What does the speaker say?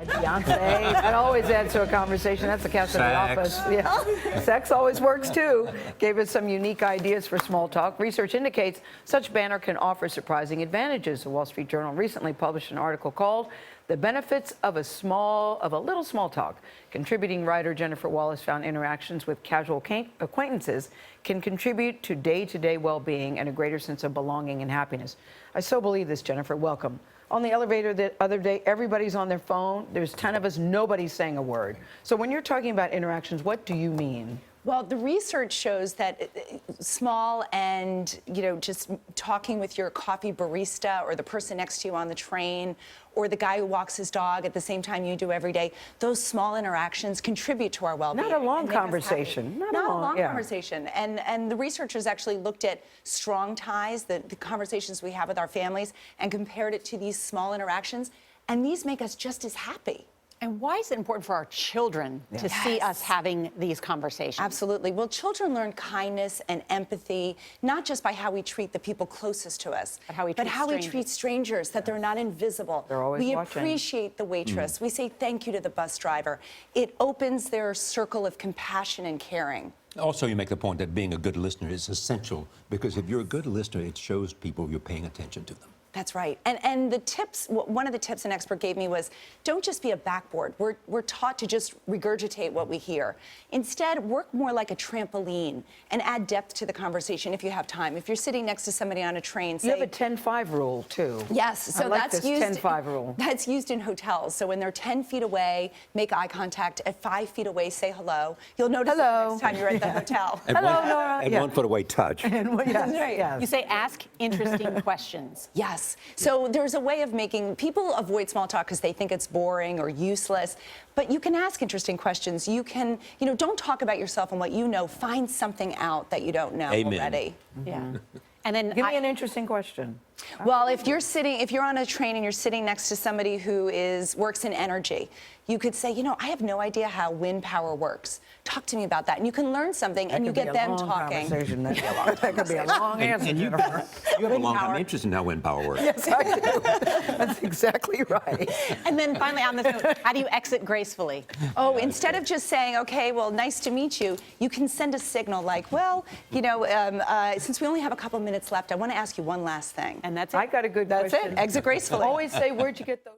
Beyonce, that always adds to a conversation. That's the cast of The Office. Yeah. Sex always works too. Gave us some unique ideas for small talk. Research indicates such banter can offer surprising advantages. The Wall Street Journal recently published an article called "The Benefits of a Little Small Talk." Contributing writer Jennifer Wallace found interactions with casual acquaintances can contribute to day-to-day well-being and a greater sense of belonging and happiness. I so believe this, Jennifer. Welcome. On the elevator the other day, everybody's on their phone. There's 10 of us. Nobody's saying a word. So when you're talking about interactions, what do you mean? Well, the research shows that small and, just talking with your coffee barista or the person next to you on the train or the guy who walks his dog at the same time you do every day, those small interactions contribute to our well-being. Not a long conversation. Not a long conversation. And the researchers actually looked at strong ties, the conversations we have with our families, and compared it to these small interactions, and these make us just as happy. And why is it important for our children to see us having these conversations? Absolutely. Well, children learn kindness and empathy, not just by how we treat the people closest to us, but how we treat strangers, that they're not invisible. They're always we watching. Appreciate the waitress. We say thank you to the bus driver. It opens their circle of compassion and caring. Also, you make the point that being a good listener is essential, because if you're a good listener, it shows people you're paying attention to them. That's right. And the tips, one of the tips an expert gave me was, don't just be a backboard. We're taught to just regurgitate what we hear. Instead, work more like a trampoline and add depth to the conversation if you have time. If you're sitting next to somebody on a train, say... You have a 10-5 rule, too. Yes. So I like that's this used... 10-5 rule. That's used in hotels. So when they're 10 feet away, make eye contact. At 5 feet away, say hello. You'll notice the next time you're at the hotel. Hello, Nora. And 1 foot away, touch. Yes, right. yes. You say ask interesting questions. Yes. So there's a way of making people avoid small talk because they think it's boring or useless. But you can ask interesting questions. You can, don't talk about yourself and what you know. Find something out that you don't know already. Yeah. And then Give me an interesting question. Well, if you're on a train and you're sitting next to somebody who works in energy, you could say, I have no idea how wind power works. Talk to me about that. And you can learn something, and you get them talking. That could be a long answer. And you have a long-time interest in how wind power works. Yes, I do. That's exactly right. And then finally on this note, how do you exit gracefully? Oh, instead of just saying, okay, well, nice to meet you, you can send a signal like, well, since we only have a couple minutes left, I want to ask you one last thing. And that's it. I got a good question. That's it. Exit gracefully. Always say, where'd you get those?